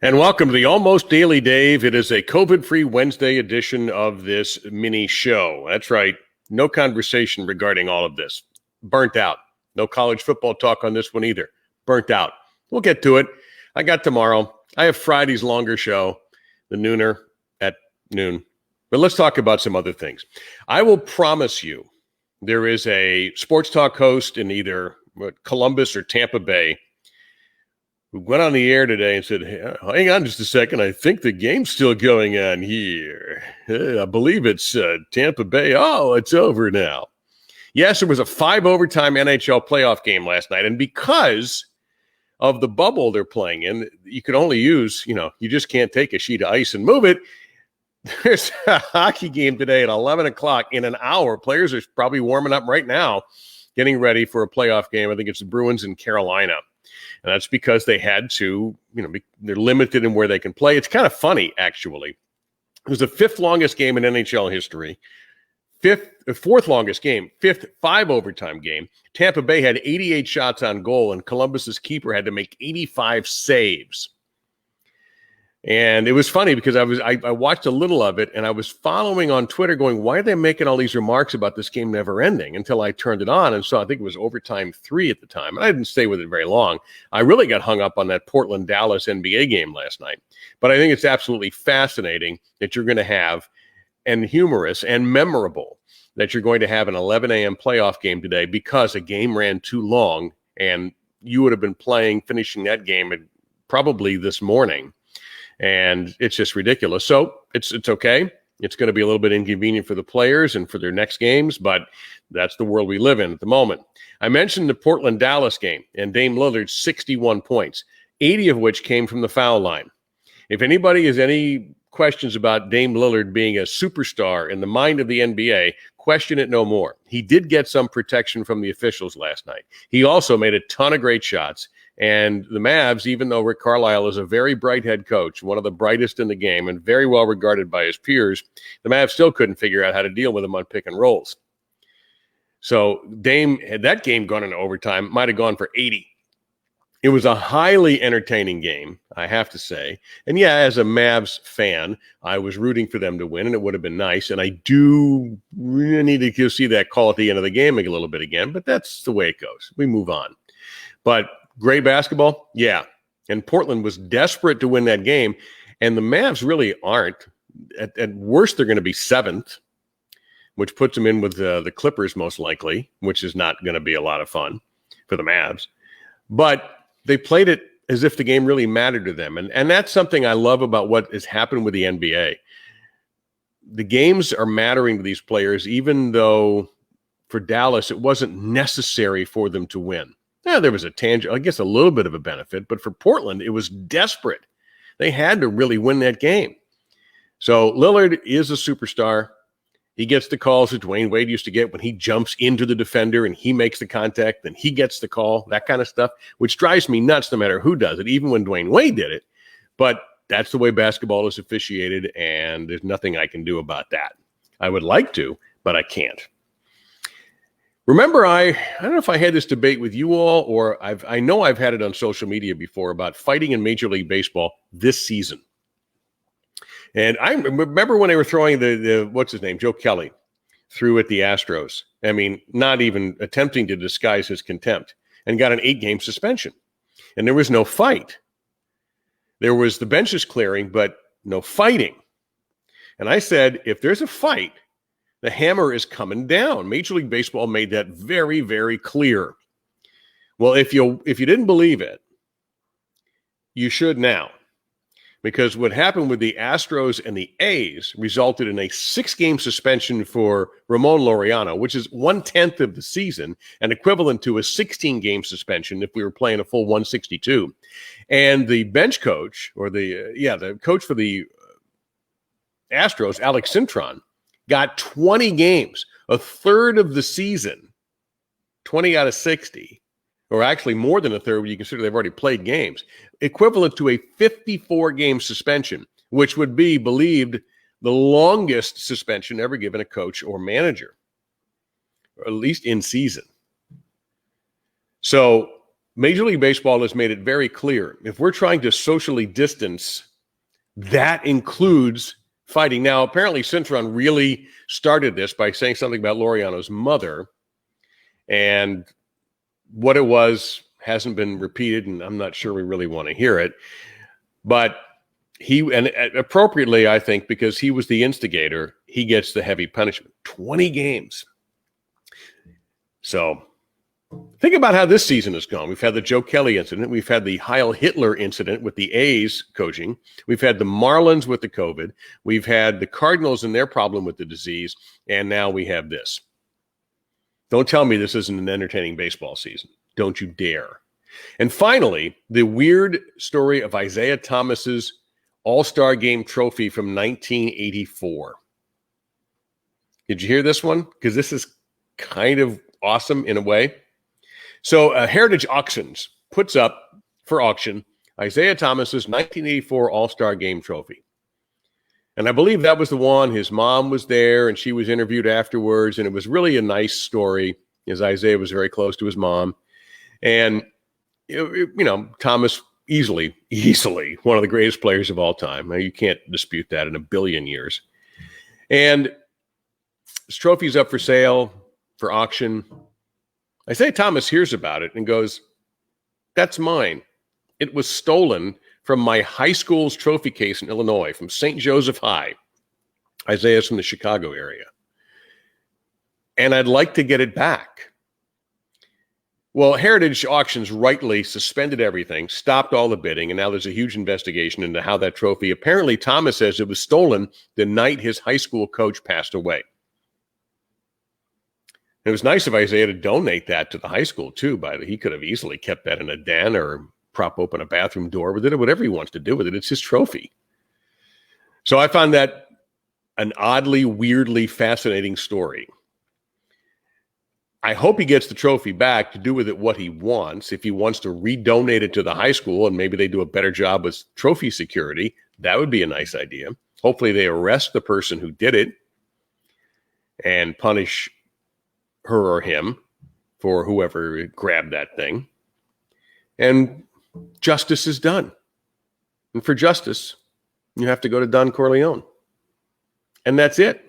And welcome to the Almost Daily Dave. It is a COVID-free Wednesday edition of this mini show. That's right. No conversation regarding all of this. Burnt out. No college football talk on this one either. Burnt out. We'll get to it. I got tomorrow. I have Friday's longer show, the nooner at noon. But let's talk about some other things. I will promise you there is a sports talk host in either Columbus or Tampa Bay who went on the air today and said, hey, hang on just a second. I think the game's still going on here. I believe it's Tampa Bay. Oh, it's over now. Yes, there was a 5-overtime NHL playoff game last night. And because of the bubble they're playing in, you can only use, you just can't take a sheet of ice and move it. There's a hockey game today at 11 o'clock in an hour. Players are probably warming up right now, getting ready for a playoff game. I think it's the Bruins in Carolina. And that's because they had to, they're limited in where they can play. It's kind of funny, actually. It was the fifth longest game in NHL history. Fourth longest game, fifth 5-overtime game. Tampa Bay had 88 shots on goal, and Columbus's keeper had to make 85 saves. And it was funny because I watched a little of it, and I was following on Twitter going, why are they making all these remarks about this game never ending? Until I turned it on and saw, I think it was overtime 3 at the time. And I didn't stay with it very long. I really got hung up on that Portland-Dallas NBA game last night. But I think it's absolutely fascinating that you're going to have, and humorous and memorable, that you're going to have an 11 a.m. playoff game today because a game ran too long, and you would have been finishing that game probably this morning. And it's just ridiculous. So it's okay. It's going to be a little bit inconvenient for the players and for their next games, but that's the world we live in at the moment. I mentioned the Portland-Dallas game and Dame Lillard's 61 points, 80 of which came from the foul line. If anybody has any questions about Dame Lillard being a superstar in the mind of the NBA, question it no more. He did get some protection from the officials last night. He also made a ton of great shots. And the Mavs, even though Rick Carlisle is a very bright head coach, one of the brightest in the game and very well regarded by his peers, the Mavs still couldn't figure out how to deal with him on pick and rolls. So Dame, had that game gone into overtime, might have gone for 80. It was a highly entertaining game, I have to say. And yeah, as a Mavs fan, I was rooting for them to win, and it would have been nice. And I do really need to see that call at the end of the game a little bit again, but that's the way it goes. We move on. But great basketball, yeah. And Portland was desperate to win that game, and the Mavs really aren't. At worst, they're going to be 7th, which puts them in with the Clippers most likely, which is not going to be a lot of fun for the Mavs. But they played it as if the game really mattered to them, and that's something I love about what has happened with the NBA. The games are mattering to these players, even though for Dallas, it wasn't necessary for them to win. Yeah, there was a little bit of a benefit, but for Portland, it was desperate. They had to really win that game. So Lillard is a superstar. He gets the calls that Dwayne Wade used to get when he jumps into the defender and he makes the contact, then he gets the call, that kind of stuff, which drives me nuts no matter who does it, even when Dwayne Wade did it. But that's the way basketball is officiated, and there's nothing I can do about that. I would like to, but I can't. Remember, I don't know if I had this debate with you all, or I know I've had it on social media before about fighting in Major League Baseball this season. And I remember when they were throwing the what's his name, Joe Kelly, threw at the Astros. I mean, not even attempting to disguise his contempt, and got an 8-game suspension. And there was no fight. There was the benches clearing, but no fighting. And I said, if there's a fight, the hammer is coming down. Major League Baseball made that very, very clear. Well, if you didn't believe it, you should now. Because what happened with the Astros and the A's resulted in a 6-game suspension for Ramon Laureano, which is 1/10 of the season and equivalent to a 16-game suspension if we were playing a full 162. And the bench coach, or the coach for the Astros, Alex Cintron, got 20 games, a third of the season, 20 out of 60, or actually more than a third when you consider they've already played games, equivalent to a 54-game suspension, which would be believed the longest suspension ever given a coach or manager, or at least in season. So Major League Baseball has made it very clear. If we're trying to socially distance, that includes fighting. Now, apparently, Cintron really started this by saying something about Laureano's mother, and what it was hasn't been repeated, and I'm not sure we really want to hear it. But and appropriately, I think, because he was the instigator, he gets the heavy punishment, 20 games. So think about how this season has gone. We've had the Joe Kelly incident. We've had the Heil Hitler incident with the A's coaching. We've had the Marlins with the COVID. We've had the Cardinals and their problem with the disease. And now we have this. Don't tell me this isn't an entertaining baseball season. Don't you dare. And finally, the weird story of Isaiah Thomas's All-Star Game trophy from 1984. Did you hear this one? Because this is kind of awesome in a way. So Heritage Auctions puts up for auction Isaiah Thomas's 1984 All-Star Game trophy. And I believe that was the one. His mom was there, and she was interviewed afterwards, and it was really a nice story, as Isaiah was very close to his mom. And, Thomas easily one of the greatest players of all time. You can't dispute that in a billion years. And his trophy's up for sale, for auction. Isaiah Thomas hears about it and goes, "That's mine. It was stolen from my high school's trophy case in Illinois, from St. Joseph High." Isaiah's from the Chicago area. "And I'd like to get it back." Well, Heritage Auctions rightly suspended everything, stopped all the bidding, and now there's a huge investigation into how that trophy, apparently Thomas says it was stolen the night his high school coach passed away. It was nice of Isaiah to donate that to the high school, too. He could have easily kept that in a den or prop open a bathroom door with it or whatever he wants to do with it. It's his trophy. So I found that an oddly, weirdly fascinating story. I hope he gets the trophy back to do with it what he wants. If he wants to redonate it to the high school and maybe they do a better job with trophy security, that would be a nice idea. Hopefully they arrest the person who did it and punish her or him for whoever grabbed that thing. And justice is done. And for justice, you have to go to Don Corleone. And that's it.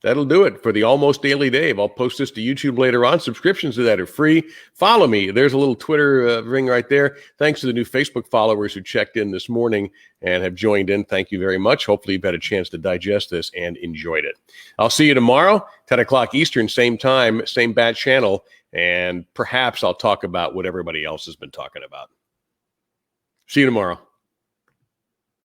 That'll do it for the Almost Daily Dave. I'll post this to YouTube later on. Subscriptions to that are free. Follow me. There's a little Twitter ring right there. Thanks to the new Facebook followers who checked in this morning and have joined in. Thank you very much. Hopefully you've had a chance to digest this and enjoyed it. I'll see you tomorrow, 10 o'clock Eastern, same time, same bat channel, and perhaps I'll talk about what everybody else has been talking about. See you tomorrow.